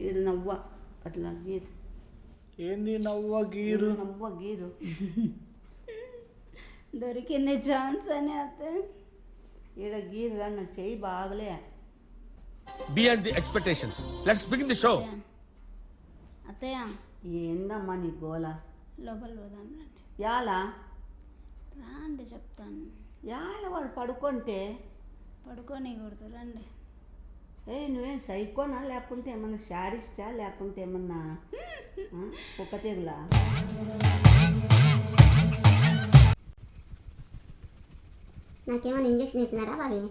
ఇది నవ్వ అట్లా గీరు. ఏంది నవ్వ గీరు? నవ్వ గీరు. దొరికింది ఛాన్స్ అని అత్తే. ఈడ గీరు నా చెయ్యి బాగలే. Beyond the expectations. Let's begin the show. అత్తయ్య ఏందమ్మా నీ గోల? లోపల పోదాం రండి. యాలా రాండి చెప్తాను. యాల వాడు పడుకుంటే పడుకొని కొడుతు రండి. నువ్వేం సైకోనా లేకుంటే ఏమన్నా శాడిస్టా లేకుంటే ఏమన్నా కుక్క తెగులా? నాకేమైనా ఇంజక్షన్ ఇస్తున్నారా బాబీ?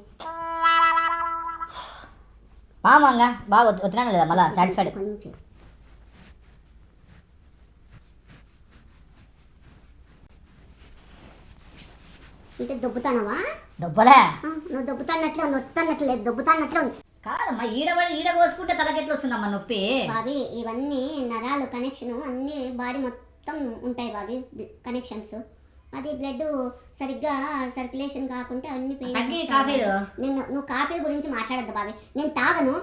మామంగా బాగా వచ్చినా లేదా మళ్ళీ సాటిస్ఫైడ్. కొంచెం అంటే దొబ్బుతానవా? దొబ్బలే, నువ్వు దొబ్బుతాన్నట్లు నొత్తన్నట్లు లేదు, దొబ్బుతాన్నట్లు ఉంది. కాదమ్మా ఈడ పోసుకుంటే తలకెట్లు వస్తుందమ్మా నొప్పి. బాబీ ఇవన్నీ నరాలు కనెక్షన్ అన్నీ బాడీ మొత్తం ఉంటాయి బాబీ కనెక్షన్స్. అది బ్లడ్ సరిగ్గా సర్క్యులేషన్ కాకుంటే అన్ని కాఫీలు నువ్వు కాఫీల గురించి మాట్లాడద్దు బాబీ. నేను తాగను,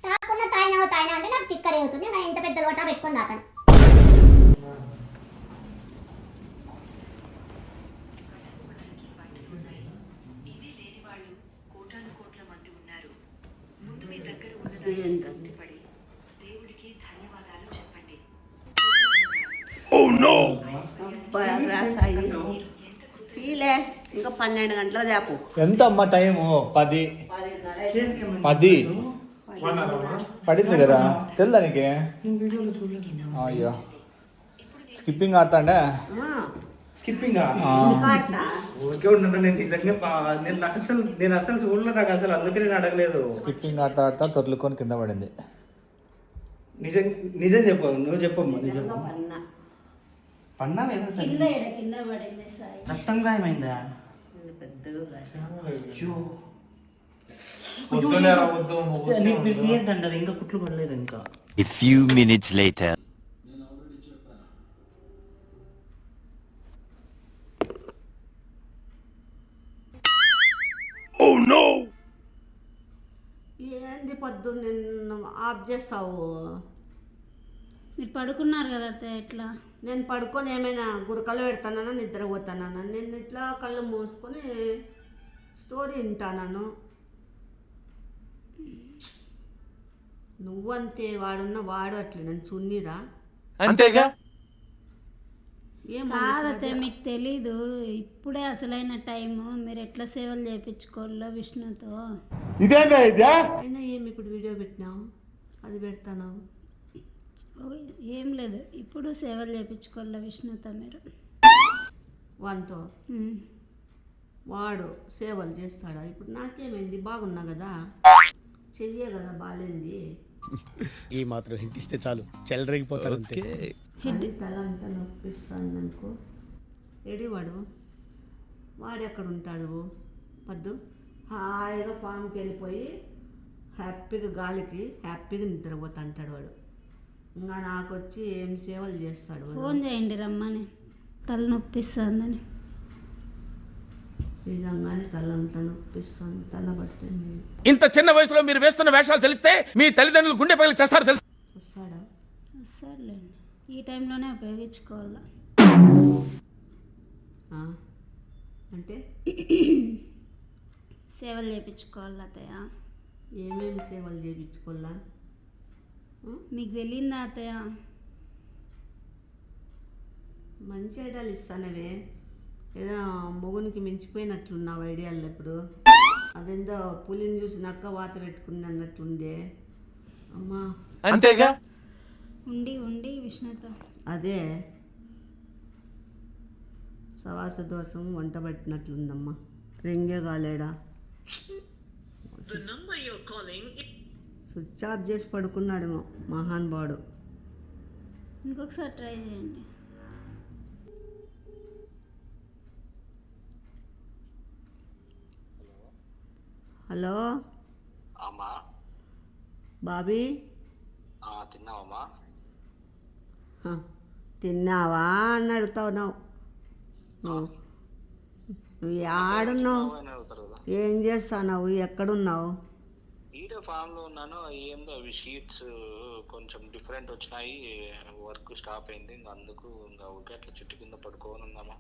తాగకుండా తాగినా అంటే నాకు తిక్కడే అవుతుంది. నేను ఇంత పెద్ద లోటా పెట్టుకొని తాతాను. తీలే ఇంకా 12 గంటల చేపు. ఎంత అమ్మా టైము? 10 పడింది కదా, తెలుదా నీకే? అయ్యో స్కిప్పింగ్ ఆడతాండే. స్కిప్పింగ్ ఊరికే ఉన్నాను నేను. నిజంగా నేను అసలు చూడలేదు, నాకు అసలు అందుకే నేను అడగలేదు. స్కిప్పింగ్ ఆడతా తొర్లుకొని కింద పడింది. నిజం చెప్పు, నువ్వు చెప్పమ్మా. నిజం పన్నా కింద పడింది సాయి. రక్తం గాయమైందా? నీకు మీరు తీయద్దండి, అది ఇంకా కుట్లు పడలేదు. ఇంకా A few minutes later. Oh no! ఏంది పొద్దు నిన్ను ఆఫ్ చేస్తావు? మీరు పడుకున్నారు కదా అత్తయ్య. ఎట్లా నేను పడుకొని ఏమైనా గురకలు పెడతానా, నిద్రపోతానా? నేను ఇట్లా కళ్ళు మూసుకొని స్టోరీ వింటాను. నువ్వంతే, వాడు అట్లే నన్ను చున్నీరా అంతేగా. కాదత్తయ్య మీకు తెలీదు, ఇప్పుడే అసలైన టైము. మీరు ఎట్లా సేవలు చేయించుకోవాలో విష్ణుతో. అయినా ఏమి ఇప్పుడు వీడియో పెట్టినావు, అది పెడతాను. ఏం లేదు, ఇప్పుడు సేవలు చేయించుకోవాలా విష్ణుతో మీరు. వానితో వాడు సేవలు చేస్తాడా? ఇప్పుడు నాకేమైంది? బాగున్నా కదా, చెయ్యే కదా బాలేంది. ఈ మాత్రం హింట్ ఇస్తే చాలు, చెల్లరగిపోతారు అంతే. తల అంతా నొప్పిస్తుంది అనుకో. ఎడివాడు ఎక్కడ ఉంటాడు? పద్దు హాయిగా ఫామ్కి వెళ్ళిపోయి హ్యాపీగా గాలికి హ్యాపీగా నిద్రపోతా అంటాడు వాడు. ఇంకా నాకు వచ్చి ఏం సేవలు చేస్తాడు? ఫోన్ చేయండి రమ్మని, తల నొప్పిస్తుందని. నిజంగానే తలంతా నొప్పిస్తుంది, తల పడుతుంది. ఇంత చిన్న వయసులో మీరు వేస్తున్న వేషాలు తెలిస్తే మీ తల్లిదండ్రులు గుండె పగిలి చేస్తారు తెలుసు. వస్తాడా? వస్తాడులేండి, ఈ టైంలోనే ఉపయోగించుకోవాలా. అంటే సేవలు చేయించుకోవాలా అత్తయ్య. ఏమేమి సేవలు చేయించుకోవాలా మీకు తెలియదా అత్తయ్య? మంచి ఐడియాలు ఇస్తానవే. ఏదో మొగునికి మించిపోయినట్లున్నావు ఐడియాలు. ఇప్పుడు అదేందో పులిని చూసి నక్క వాత పెట్టుకుంది అన్నట్లుందే అమ్మా. అంతేగా. ఉండి విష్ణుతో అదే సవాస దోషం వంట పట్టినట్లుందమ్మా. రింగే కాలేడా, స్విచ్ ఆఫ్ చేసి పడుకున్నాడేమో మహానుభావుడు. ఇంకొకసారి ట్రై చేయండి. హలో అమ్మా. బాబీ, తిన్నావమ్మా? తిన్నావా అని అడుగుతావు. నువ్వు ఏడున్నావు? ఏం చేస్తున్నావు? ఎక్కడున్నావు? వీడియో ఫామ్ లో ఉన్నాను. ఏందో అవి షీట్స్ కొంచెం డిఫరెంట్ వచ్చినాయి, వర్క్ స్టాప్ అయింది. ఇంకా అందుకు ఇంకా ఒకే అట్లా చెట్టు కింద పడుకోని ఉందామా.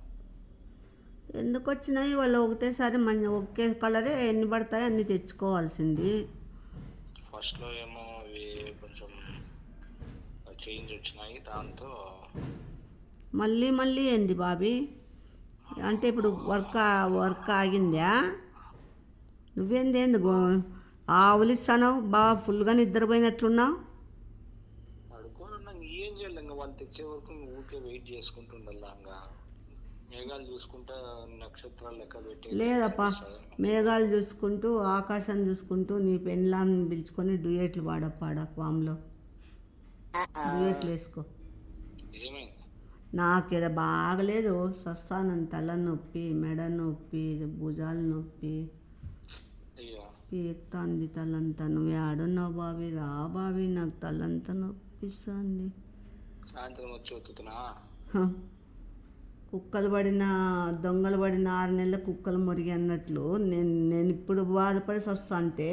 ఎందుకు వచ్చినాయి వాళ్ళు ఒకటేసారి ఒకే కలరే ఎన్ని పడతాయో అన్ని తెచ్చుకోవాల్సింది. ఫస్ట్ లో ఏమో అవి కొంచెం చేంజ్ వచ్చినాయి, దాంతో మళ్ళీ ఏంది బాబీ? అంటే ఇప్పుడు వర్క్ ఆగిందా? నువ్వేందేంది ఆవులిస్తావు బాగా ఫుల్గా నిద్రపోయినట్లున్నావు. పడుకోనున్నా. ఏం చేయాలి, ఇంకా వాళ్ళు తెచ్చే వరకు ఊరికే వెయిట్ చేసుకుంటుండల్లా. ఇంకా మేఘాలు చూసుకుంటా నక్షత్రాలు లెక్క పెట్టి లేదప్పా, మేఘాలు చూసుకుంటూ ఆకాశం చూసుకుంటూ నీ పెన్లాన్ని పిలుచుకొని డ్యూయెట్లు పాడ ఫామ్లో డ్యూయెట్లు వేసుకో. ఏమైంది? నాకేదో బాగలేదు, సస్తానం, తలనొప్పి, మెడ నొప్పి, భుజాలు నొప్పి, అయ్యో ఎక్కుతుంది తలంతా. నువ్వు ఆడున్నావు బాబీ, రా బాబీ, నాకు తలంతా నొప్పిస్తుంది. సాయంత్రం వచ్చి ఒత్తుతున్నా. కుక్కలు పడిన దొంగలు పడిన 6 నెలల కుక్కలు మురిగి అన్నట్లు నేను ఇప్పుడు బాధపడి వస్తా అంటే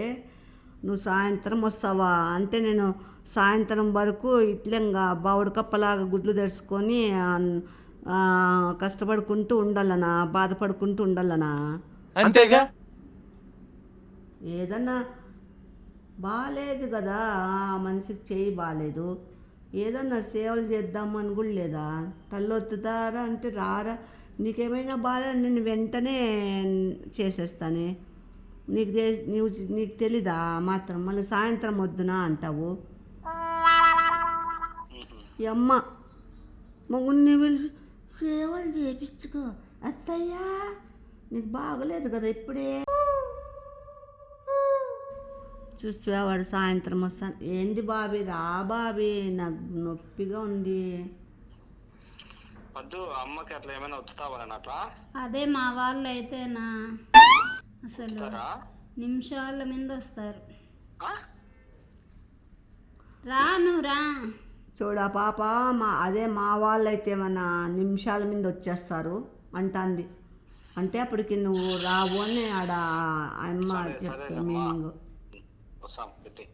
నువ్వు సాయంత్రం వస్తావా అంటే నేను సాయంత్రం వరకు ఇట్లంగా బావుడు కప్పలాగా గుడ్లు తెరుచుకొని కష్టపడుకుంటూ ఉండాలనా, బాధపడుకుంటూ ఉండాలనా? అంతేగా. ఏదన్నా బాగాలేదు కదా, మనిషికి చేయి బాగాలేదు, ఏదన్నా సేవలు చేద్దామని కూడా లేదా? తల్లొత్తుతారా అంటే రారా, నీకేమైనా బాధ నేను వెంటనే చేసేస్తాను. నీకు తెలీదా మాత్రం? మళ్ళీ సాయంత్రం వద్దునా అంటావు. ఈ అమ్మ మగున్ని పిలిచి సేవలు చేయించుకో అత్తయ్యా, నీకు బాగలేదు కదా ఇప్పుడే. చూస్తే వాడు సాయంత్రం వస్తాను. ఏంది బాబీ, రా బాబీ, నాకు నొప్పిగా ఉంది. వద్దు, అమ్మకి అట్లా ఏమైనా ఒత్తుతావా అట్లా? అదే మా వాళ్ళు అయితేనా అసలు ఒత్తుతారా? నిమిషాల మీద వస్తారు. ఆ? రా చూడా పాప, అదే మా వాళ్ళు అయితే మన నిమిషాల మీద వచ్చేస్తారు అంటుంది. అంటే అప్పటికి నువ్వు రావు అని ఆడ అమ్మ చెప్తా మీనింగ్. వస్తాం పెట్టి.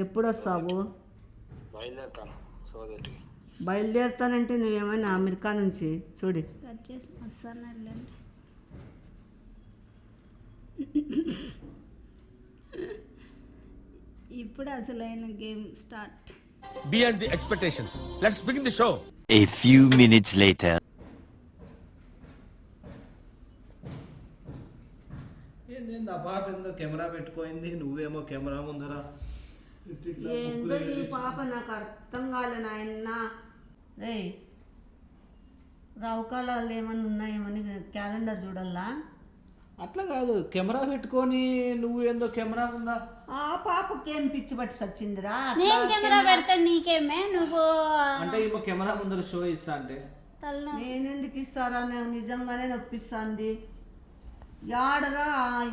ఎప్పుడు వస్తావు? బయలుదేరుతాను సోదరికి. బయలుదేరుతానంటే నువ్వేమైనా అమెరికా నుంచి చూడి కట్ చేసి వస్తాను వెళ్ళండి. ఇప్పుడు అసలైన game start. Beyond the expectations. Let's begin the show. A few minutes later. ఏంది ఆ పాప ఏందో కెమెరా పెట్టుకోయింది, నువ్వేమో కెమెరా ముందర ఏందో ఈ పాప నాకు అర్థం కాలే నాయన. రే రావుకాలాలు ఏమన్నా ఉన్నాయేమని క్యాలెండర్ చూడాలా? అట్లా కాదు, కెమెరా పెట్టుకొని నువ్వు ఏందో కెమెరా ఉందా. ఆ పాపకి ఏం పిచ్చి పట్టి సచ్చిందిరా? నేను కెమెరా పెడతా నీకేమే, నువ్వు అంటే ఈమె కెమెరా ముందర షో ఇస్తా అంటే నేనెందుకు ఇస్తారా? నేను నిజంగానే నొప్పిస్తుంది. యాడరా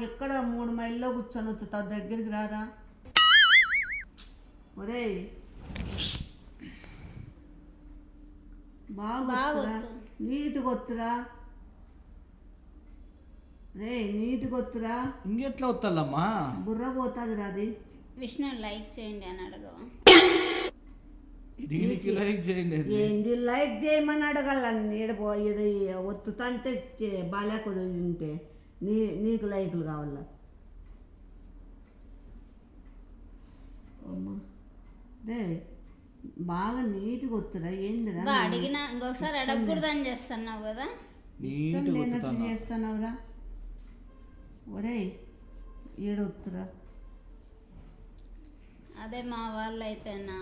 ఎక్కడ 3 మైల్లో కూర్చొని వస్తుందా, దగ్గరికి రారా? ఒరే బాగా నీట్గా వస్తురా రే, నీట్గా వస్తురా. ఇంకెట్లా వస్తాలమ్మా? బుర్ర పోతుంది రాది. విష్ణు లైక్ చేయండి అని అడగవా? దీనికి లైక్ చేయండి. ఏంది లైక్ చేయమని అడగాల? నీడపోయేది ఒత్తుతంటే బాలేకపోతే ఉంటే నీకు లైకులు కావాలా? అమ్మా రే బాగా నీట్గా వస్తురా. ఏందిరా అడిగినా ఇంకొకసారి అడగకూడదని చేస్తున్నావు కదా, ఇష్టం లేనట్టు చేస్తున్నావురా. ఒరే ఏడొత్తురా. అదే మా వాళ్ళు అయితేనా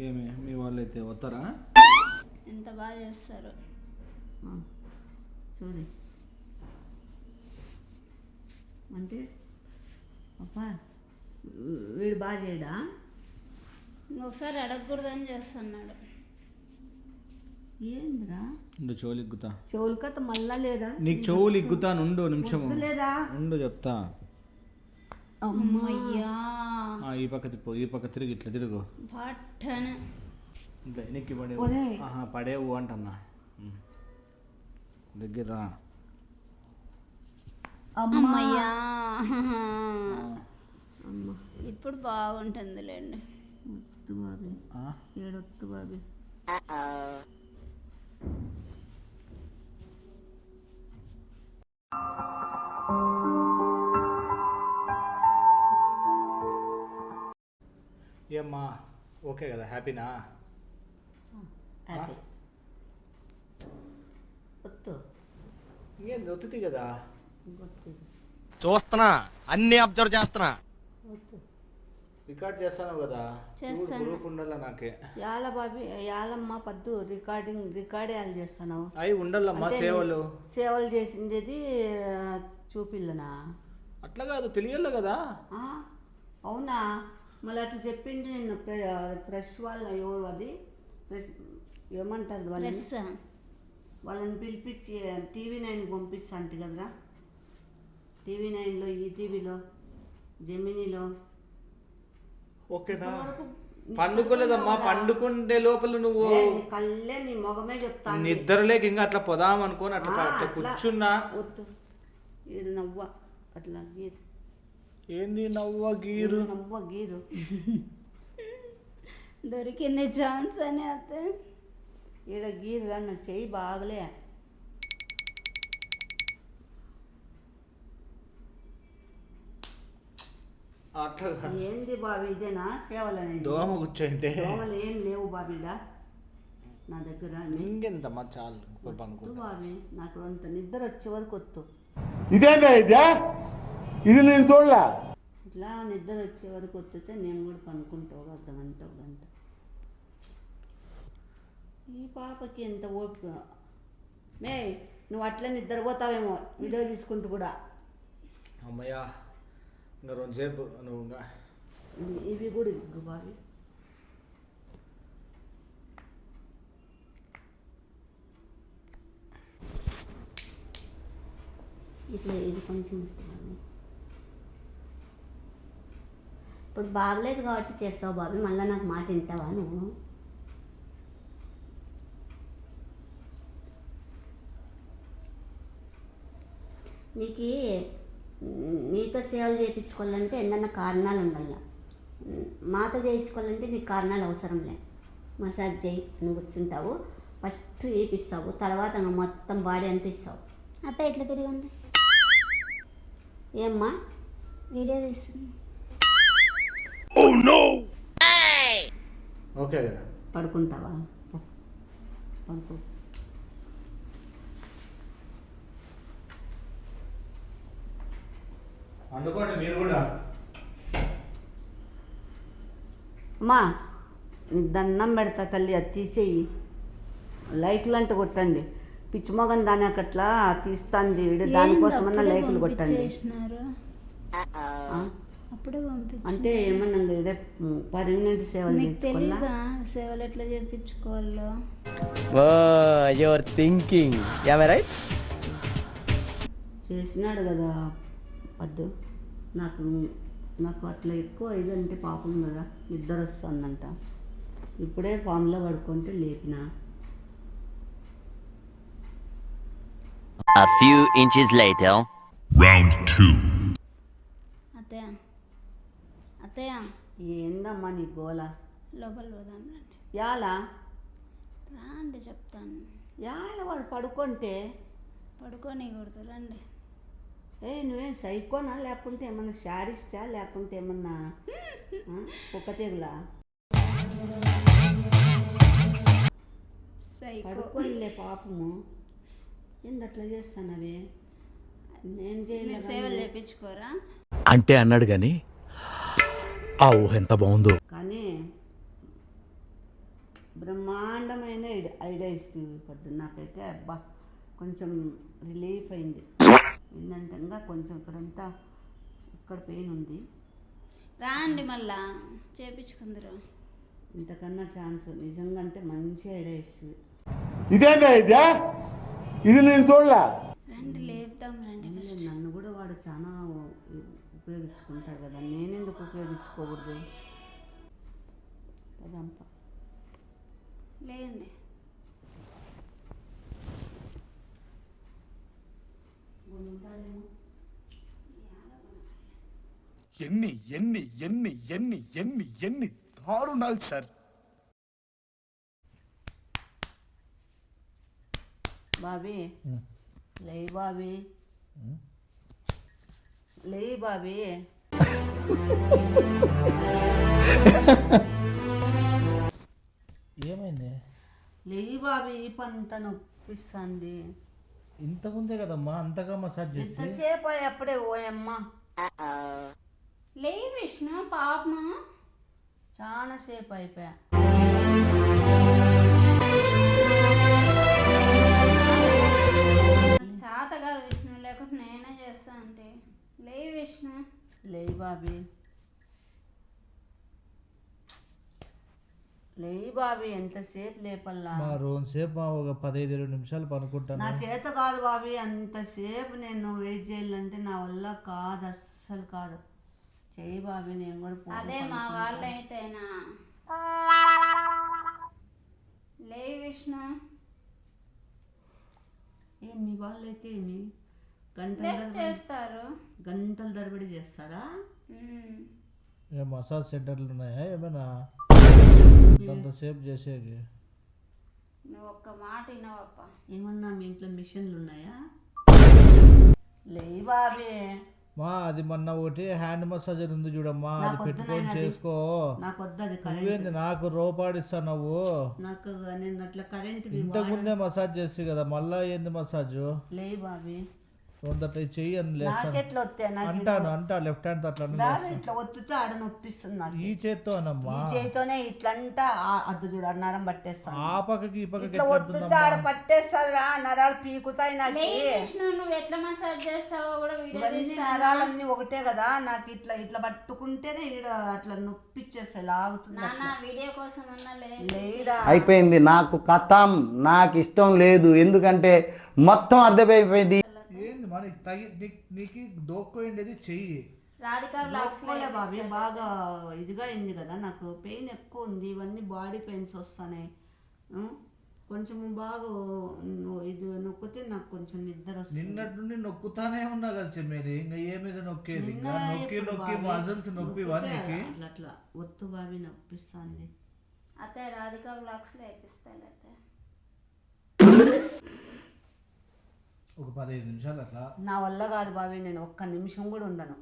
ఏమి మీ వాళ్ళు అయితే వస్తారా? ఎంత బాగా చేస్తారు చూడు. అంటే అబ్బా వీడు బాగా చేయడా? ఇంకొకసారి అడగకూడదని చేస్తున్నాడు. ఏంద్రా చెవులు ఇగ్గుతా. చెవులు కథ మళ్ళా లేదా? నీకు చెవులు ఇగ్గుతా నుండు నిమిషము లేదా ఉండు చెప్తా. అమ్మయ్యా, ఈ పక్క తిప్పు, ఈ పక్క తిరిగి ఇట్లా తిరుగు. పట్టణ వెనక్కి పడేవు. పడేవు అంటన్నా. దగ్గర రా. అమ్మయ్యా, అమ్మ ఇప్పుడు బాగుంటుందిలేండి. వద్దు బాబీ, ఏడొద్దు బాబీ. ఏమ్మా ఓకే కదా, హ్యాపీనా? హ్యాపీ. వద్దు, ఇంకేం దొత్తుతుంది కదా. వద్దు, చూస్తున్నా, అన్ని అబ్జర్వ్ చేస్తున్నా. వద్దు. రికార్డ్ చేస్తాను కదా, చేస్తాను. ప్రూఫ్ ఉండాల నాకే. యాల బాబీ, యాలమ్మ పద్దు రికార్డే చేస్తాను. అవి ఉండాలమ్మా సేవలు. సేవలు చేసిండేది చూపిల్లనా? అట్లా కాదు, తెలియాలి కదా. ఆ, అవునా? మళ్ళీ అట్లా చెప్పింది నేను ఫ్రెష్ వాళ్ళ ఎవరు అది ఫ్రెష్ ఏమంటారు వాళ్ళని? ప్రెస్ వాళ్ళని పిలిపించి TV9 పంపిస్తా అంటే కదరా. TV9లో, ఈటీవీలో, జెమినీలో. ఓకేనా? పండుకోలేదమ్మా, పండుకుంటే లోపల నువ్వు కళ్ళే నీ మొగమే చెప్తాను. నిద్రలేక ఇంకా అట్లా పోదాం అనుకోని అట్లా కూర్చున్నా. వద్దు, ఇది నవ్వ అట్లా గీరు. ఏంది నవ్వ గీరు? నవ్వ గీరు. దొరికింది ఛాన్స్ అని అత్తే. ఈడ గీరు నా చెయ్యి బాగలే. అట్లా ఏంది బాబీ, ఇదేనా సేవలనేది? దోమ కూర్చోంటే దోమలు ఏం లేవు బాబీడా నా దగ్గర. ఇంకెంతమ్మా, చాలు వద్దు పనుకో. బాబీ, నాకు అంత నిద్ర వచ్చే వరకు వద్దు. ఇది నేను చూడలే. ఇట్లా నిద్ర వచ్చే వరకు వస్తే నేను కూడా పనుకుంటా ఒక అర్ధగంట, ఒక గంట. ఈ పాపకి ఎంత ఓపిక. మే నువ్వు అట్లా నిద్రపోతావేమో వీడియో తీసుకుంటూ కూడా. అమ్మయ్యా, ఇంకా రెండుసేపు నువ్వు ఇంకా ఇవి కూడా ఇగ్గు బాబీ. ఇట్లా ఇది కొంచెం ఇప్పుడు బాగలేదు కాబట్టి చేస్తావు బాబీ. మళ్ళీ నాకు మాట వింటావా నువ్వు? నీతో సేవలు చేయించుకోవాలంటే ఎన్నన్నా కారణాలు ఉండాలి. మాతో చేయించుకోవాలంటే నీకు కారణాలు అవసరం లే. మసాజ్ చేయి, నువ్వు కూర్చుంటావు, ఫస్ట్ వేపిస్తావు, తర్వాత మొత్తం బాడీ అంతా ఇస్తావు. అత్త ఇట్లా తిరిగండి, ఏమ్మా వీడియో తీస్తుంది. ఓకే కదా. పడుకుంటావా? పడుకో. అనుకోండి మీరు కూడా. అమ్మా నీకు దండం పెడతా తల్లి, అది తీసేయి. లైక్లు అంటే కొట్టండి. పిచ్చిమొగన్ దాని అట్లా తీస్తాంది వీడు, దానికోసమన్నా లైక్లు కొట్టండి. అప్పుడే పంపించు. అంటే ఏమన్నా ఇదే పర్మనెంట్ సేవలు మీకు చేసుకోవాలా? తెలీదా సేవలు ఎట్లా చేయించుకోవాలో? Your thinking right. చేసినాడు కదా వద్దు. నాకు అట్లా ఎక్కువ ఇదంటే పాపం కదా, నిద్ర వస్తుందంట. ఇప్పుడే ఫామ్లో పడుకుంటే లేపిన. A few inches later. Round 2. అత్తయ్య అత్తయ్య ఏందమ్మా నీ గోల? లోపల పోదాం రండి. యాలా రాండి చెప్తాను. యాల వాడు పడుకుంటే పడుకొని కొడుతు రండి. నువ్వేం సైకోనా, లేకుంటే ఏమన్నా శాడిస్టా, లేకుంటే ఏమన్నా కుక్క తెగులా? పడుకోనిలే పాపము. ఏంది అట్లా చేస్తానవే? నేను చేయలేదు. సేవలు చేయించుకోరా అంటే అన్నాడు కానీ ఆ ఊహ ఎంత బాగుందో. కానీ బ్రహ్మాండమైన ఐడియా ఇస్తుంది పొద్దున్న. నాకైతే అబ్బా కొంచెం రిలీఫ్ అయింది. ఏంటంటే ఇంకా కొంచెం ఇక్కడంతా ఇక్కడ పెయిన్ ఉంది. రాండి మళ్ళా చేయించుకుందరు. ఇంతకన్నా ఛాన్స్ నిజంగా అంటే మంచి ఐడియా ఇస్తుంది. ఇది నేను చూడలే. రండి లేపుదాం రండి. నన్ను కూడా వాడు చాలా ఉపయోగించుకుంటాడు కదా, నేనెందుకు ఉపయోగించుకోకూడదు? అదంపా లేండి. ఎన్ని ఎన్ని ఎన్ని ఎన్ని ఎన్ని ఎన్ని దారుణాలు సార్. బాబీ లేయి బాబీ, లేయి బాబీ. ఏమైంది? లేయి బాబీ, ఈ పంత నొప్పిస్తుంది. ఇంతకుముందే కదమ్మా అంతగా మసాజ్ చేసి. ఎంతసేపు అప్పుడే ఓయమ్మ, లే విష్ణు పాపము. చాలా సేపు అయిపోయా. చేత కాదు విష్ణు, లేకపోతే నేనే చేస్తా అంటే. లే విష్ణు. లేయి బాబీ, లేయి బాబీ, ఎంతసేపు లేపల్లా? రోజుసేపు ఒక 15-20 నిమిషాలు నా పనుకుంటాను. చేత కాదు బాబీ, అంతసేపు నేను వెయిట్ చేయాలంటే నా వల్ల కాదు, అస్సలు కాదు. చెయ్యి బాబీ, నేను కూడా పోయి అదే మా పడుకుంటా. వాళ్ళైతేనా. లే విష్ణు. ఏం మీ వాళ్ళైతే ఏమి ప్లస్ చేస్తారు. గంటల తరబడి చేస్తారా? మసాజ్ సెంటర్లు ఉన్నాయా ఏమైనా అంతసేపు చేసేది? నువ్వు ఒక్క మాట వినవప్ప. ఏమన్నా మీ ఇంట్లో మిషన్లు ఉన్నాయా? లేయి బాబీ. మా అది మొన్న ఒకటి హ్యాండ్ మసాజర్ ఉంది చూడమ్మా, అది నాకు వద్దు పెట్టుకొని నాయనా అది. చేసుకో. నాకు వద్దది నువ్వేంది కరెంట్. నాకు రూపాడిస్తా నువ్వు? నాకు నేను అట్లా కరెంట్ ఇంతకు ముందే మసాజ్ చేసి కదా, మళ్ళా ఏంది మసాజ్? లేయి బాబీ. కొందట చెయ్యి అని లేస్తాను నాకెట్లా వస్తాయి? నాకు అంటా లెఫ్ట్ హ్యాండ్ తో అట్లా దాని ఇట్లా ఒత్తుతే ఆడ నొప్పిస్తుంది నాకు. ఈ చేత్తో అనమ్మా, ఈ చేతితోనే ఇట్లంటా అద్దు చూడు, ఆ నరం పట్టేస్తాను. ఆ పక్కకి ఈ పక్కకి ఇట్లా ఒత్తుతే ఆడ పట్టేస్తారా, నరాలు పీకుతాయి నాకు. లే విష్ణు, నువ్వు ఎట్లా మసాజ్ చేస్తావో కూడా వీడియో ఇవన్నీ తీస్తాను. నరాలన్నీ ఒకటే కదా, నాకు ఇట్లా ఇట్లా పట్టుకుంటేనే ఈడ అట్లా నొప్పిచ్చేస్తాయి, లాగుతుంది నాన్న అట్లా. వీడియో కోసం అన్నా లేడా అయిపోయింది, నాకు కథం, నాకు ఇష్టం లేదు. ఎందుకంటే మొత్తం అర్థమైపోయింది. ఏంది మరి నీకు దోక్కోండేది చెయ్యి. రాధికా బ్లాగ్స్ లోపలే బాబీ బాగా ఇదిగా అయింది కదా, నాకు పెయిన్ ఎక్కువ ఉంది, ఇవన్నీ బాడీ పెయిన్స్ వస్తున్నాయి. కొంచెం బాగా ఇది నొక్కితే నాకు కొంచెం నిద్ర వస్తుంది. నిన్నటి నుండి నొక్కుతానే ఉన్నా కదా చెమ్మేది, ఇంకా ఏ మీద నొక్కేది? నిన్న నొక్కి ఎప్పుడు నొక్కి బాబీ? మజిల్స్ నొప్పివా నొక్కితే నీకు? అట్లా అట్లా ఒత్తు బాబీ నొప్పిస్తుంది. అతే రాధికా బ్లాగ్స్ లో వేపిస్తాను. అయితే ఒక 15 నిమిషాలు అట్లా. నా వల్ల కాదు బాబీ, నేను ఒక్క నిమిషం కూడా ఉండను.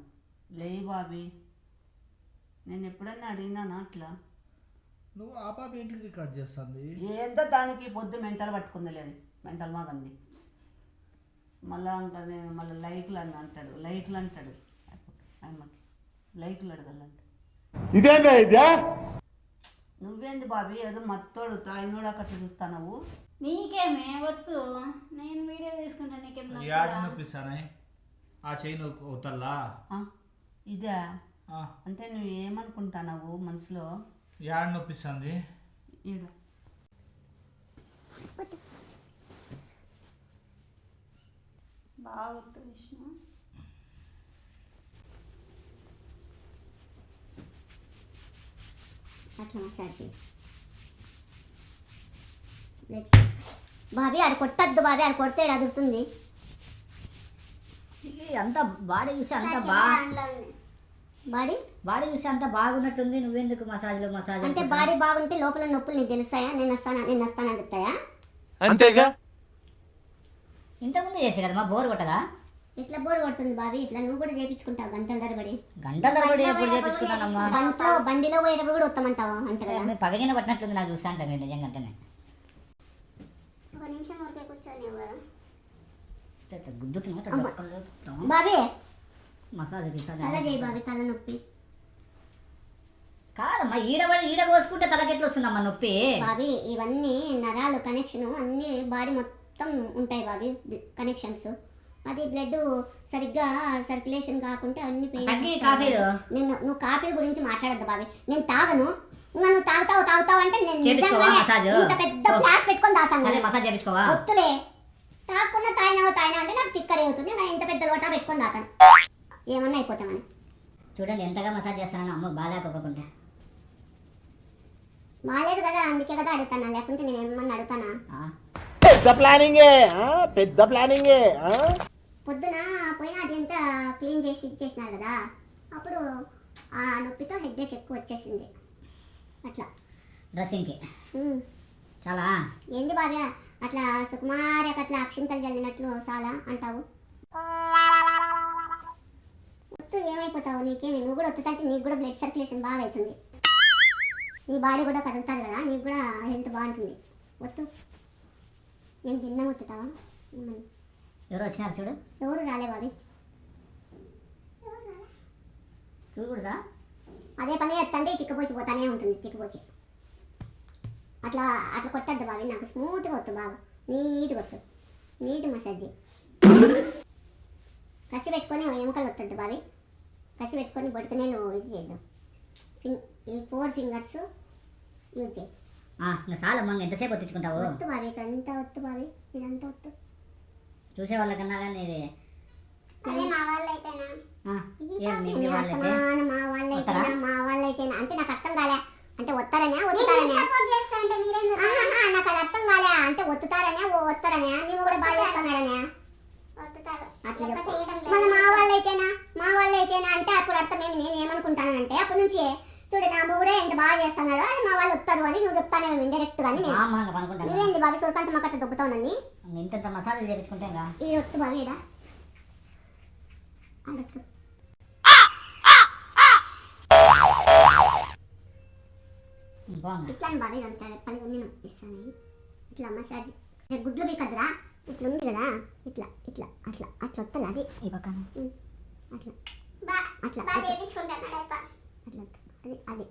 లేయి బాబీ, నేను ఎప్పుడన్నా అడిగినానా అట్లా? నువ్వు ఆ పాప ఏంటికి కట్ చేస్తుంది? ఏందో దానికి పొద్దు మెంటల్ పట్టుకుంది, లేదు మెంటల్ మాకంది. మళ్ళా ఇంకా నేను మళ్ళీ లైక్లు అని అంటాడు, లైక్లు అంటాడు అమ్మకి, లైక్లు అడగాలంట. ఇదేందా ఇదే? నువ్వేంది బాబీ, ఏదో మత్తోడు తాయినోడు అక్కడ చూస్తావు. నీకేమే వద్దు, నేను వీడియో తీసుకుంటా. నీకేం యాడ్ నొప్పిస్తానే ఆ చెయ్యి అవుతల్లా? ఇదే అంటే నువ్వు ఏమనుకుంటున్నావు మనసులో? యాడ్ నొప్పిస్తుంది. ఇదా బాగుంది విష్ణు. అట్లా మసాజ్ చేయి. బాబీ ఆడ కొట్టద్దు బాబీ, ఆడ కొడితే అదురుతుంది. అంత బాడీ చూసి అంత బాడీ చూసి అంత బాగున్నట్టుంది, నువ్వెందుకు మసాజ్ అంటే బాడీ బాగుంటే లోపల నొప్పులు నీకు తెలుస్తాయా? నేను వస్తానని చెప్తాయా? అంతేగా. ఇంతకుముందు చేసే కదమ్మా, బోర్ కొట్టదా? ఇట్లా బోర్ కొడుతుంది బాబీ, ఇట్లా నువ్వు కూడా చేయించుకుంటావు గంటల తరబడి. ఎప్పుడు చేయించుకుంటానమ్మా? బండిలో పోయేటప్పుడు కూడా వస్తామంటావా అంటే కదా? మీరు పగగిన పట్టినట్లుంది నాకు చూస్తా అంటే, మీరు నిజంగా అంటేనే. ఒక నిమిషం వరకే కూర్చొని గుద్దుతున్నా బాబీ, మసాజ్ తల చేయి బాబీ, తలనొప్పి. కాదమ్మా, ఈడ కోసుకుంటే తలకెట్లు వస్తుందమ్మా నొప్పి? బాబీ ఇవన్నీ నరాలు కనెక్షన్ అన్ని బాడీ మొత్తం ఉంటాయి బాబీ, కనెక్షన్స్. అది బ్లడ్ సరిగ్గా సర్క్యులేషన్ కాకుంటే అన్ని నువ్వు కాఫీల గురించి మాట్లాడద్దు బాబీ, నేను తాగను. ఇంకా నువ్వు తాగుతావు అంటే నేను ఇంత పెద్ద గ్లాస్ పెట్టుకొని తాగుతాను. వద్దులే, తాగకుండా తాగినా అంటే నాకు తిక్కడే అవుతుంది. నేను ఇంత పెద్ద లోటా పెట్టుకొని తాతాను, ఏమన్నా అయిపోతామని. చూడండి ఎంతగా మసాజ్ చేస్తానని, అమ్మ బాగాలేకపోకుంటే. బాగాలేదు కదా, అందుకే కదా అడుగుతానా, లేకుంటే నేను ఏమన్నా అడుగుతానా? పెద్ద ప్లానింగే. పొద్దున పోయినా అది ఎంత క్లీన్ చేసి ఇచ్చేసినారు కదా, అప్పుడు ఆ నొప్పితో హెడ్ఏక్ ఎక్కువ వచ్చేసింది అట్లా. డ్రెస్సింగ్కి ఉమ్. చాలా ఏంది బాబా అట్లా సుకుమార్యకు అట్లా అక్షింతలు జల్లినట్లు చాలా అంటావు? ఒత్తు ఏమైపోతావు? నీకేమి, నువ్వు కూడా ఒత్తుతంటే నీకు కూడా బ్లడ్ సర్క్యులేషన్ బాగా అవుతుంది, నీ బాడీ కూడా కదులుతుంది కదా, నీకు కూడా హెల్త్ బాగుంటుంది. ఒత్తు. నేను తిన్నా ఒత్తుతావా? ఎవరు వచ్చినారు చూడు. ఎవరు రాలే బాబీ, చూడదా? అదే పని ఎత్తంటే తిక్కపోకి పోతానే ఉంటుంది. తిక్కపోకి అట్లా అట్లా కొట్టద్దు బాబీ, నాకు స్మూత్గా వద్దు, బాగా నీట్గా వద్దు, నీట్ మసాజ్. కసి పెట్టుకొని ఎముకలు వస్తుంది బాబీ, కసి పెట్టుకొని బొట్టుకునేలు ఇది చేద్దాం. ఈ 4 ఫింగర్స్ యూజ్ చేయి. ఇంకా చాలా అమ్మ, ఎంతసేపు తెచ్చుకుంటావు? వద్దు బాబీ, ఇక్కడంతా వద్దు బాబీ, ఇదంతా వద్దు. చూసే వాళ్ళకన్నా కానీ ఇది అదే మా వాళ్ళైతేనా, మా మా వాళ్ళైతేనా అంటే నాకు అర్థం కాలే. అంటే ఒత్తారనే ఒత్తుతారనే, నాకు అది అర్థం కాలే. అంటే ఒత్తుతారనే ఒత్తారనే, నువ్వు కూడా బాగా చేస్తున్నాడనే అట్లా చెప్పు. మళ్ళీ మా వాళ్ళైతేనా అంటే అప్పుడు అర్థం ఏమి, నేను ఏమనుకుంటానంటే అప్పటి నుంచి చూడు నా మొగుడే ఎంత బాగా చేస్తున్నాడో అది మా వాళ్ళు వస్తారు అని నువ్వు చెప్తాను ఇండైరెక్ట్ గాని. నువ్వేంది బాబీ సుల్తాన్ మాకు అట్లా దొబ్బుతావునని ఇంత మసాలాలు చేయించుకుంటే ఇది వద్దు బాబీ, ఇడా అడగదు. ఇట్లా బాబీ అంతా పని నేను ఇస్తాను. ఇట్లా మసాజ్ గుడ్లు బీకద్దురా, ఇట్లా ఉంది కదా, ఇట్లా ఇట్లా అట్లా అట్లా వస్తుంది అది ఈ పక్కన అట్లా అట్లా అట్లా అది అది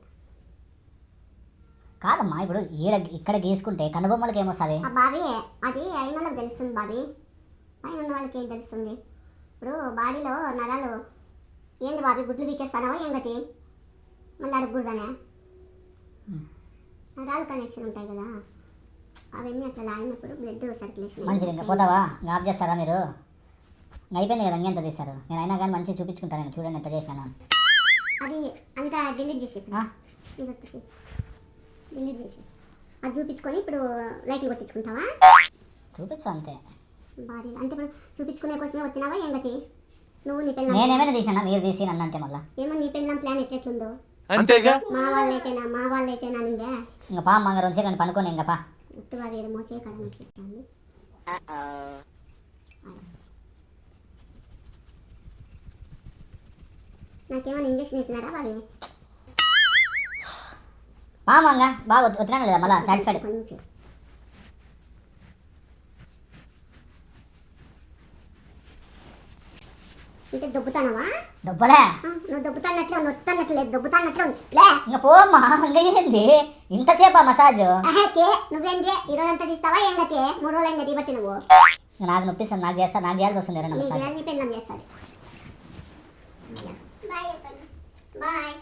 కాదమ్మా. ఇప్పుడు ఇక్కడ గీసుకుంటే కనుబొమ్మలకి ఏమొస్తుంది? బాబీ అది అయిన వాళ్ళకి తెలుస్తుంది బాబీ, పైన ఉన్న వాళ్ళకి ఏం తెలుస్తుంది? ఇప్పుడు బాడీలో నరాలు ఏంది బాబీ, గుడ్లు బీకేస్తానో ఏం గతి, మళ్ళీ అడగకూడదనే. నరాలు కనెక్షన్ ఉంటాయి కదా, అవన్నీ అట్లా లాగినప్పుడు బ్లడ్ సర్క్యులేషన్. మంచిది. ఇంకా పోతావా? ఆఫ్ చేస్తారా మీరు? అయిపోయింది కదా, ఇంకెంత తీస్తారు? నేను అయినా కానీ మంచిగా చూపించుకుంటాను. నేను చూడండి ఎంత చేసినాను. అది అంతా డిలీట్ చేసి ఇది వచ్చేసి డిలీట్ చేసి అది చూపించుకొని ఇప్పుడు లైట్లు కొట్టించుకుంటావా? చూపించు అంతే. బాడీ అంటే ఇప్పుడు చూపించుకునే కోసమే వచ్చినావా ఏం గతి? నువ్వు నీ పెళ్ళం నేనేమైనా తీసినా? మీరు తీసి నన్ను అంటే మళ్ళీ ఏమో నీ పెళ్ళం ప్లాన్ ఎట్లెట్లుందో అంతేగా. మా వాళ్ళైతేనా నిందే. ఇంకా పా అమ్మ, 2 సెకండ్ పనుకోని ఇంకా పా. ఉత్తుగా వేరే మోచే కడ అనిపిస్తుంది. నాకేమైనా ఇంజక్షన్ వేసినారా బాబీ? మామంగా బాగా వచ్చినాను లేదా మళ్ళీ సాటిస్ఫైడ్? కొంచెం అంటే దొబ్బుతానవా? దొబ్బలే. నువ్వు దొబ్బుతానట్లు నొత్తన్నట్లు లేదు, దొబ్బుతానట్లు లే. ఇంకా పోమ్మా, ఇంకా ఏంది ఇంతసేపా మసాజ్? నువ్వేంది ఈరోజంతా తీస్తావా ఏం గతి? 3 రోజులు గతి బట్టి నువ్వు నాకు నొప్పిస్తాను, నాకు చేయాల్సి వస్తుంది. నీ పెళ్ళం చేస్తుంది. బాయ్.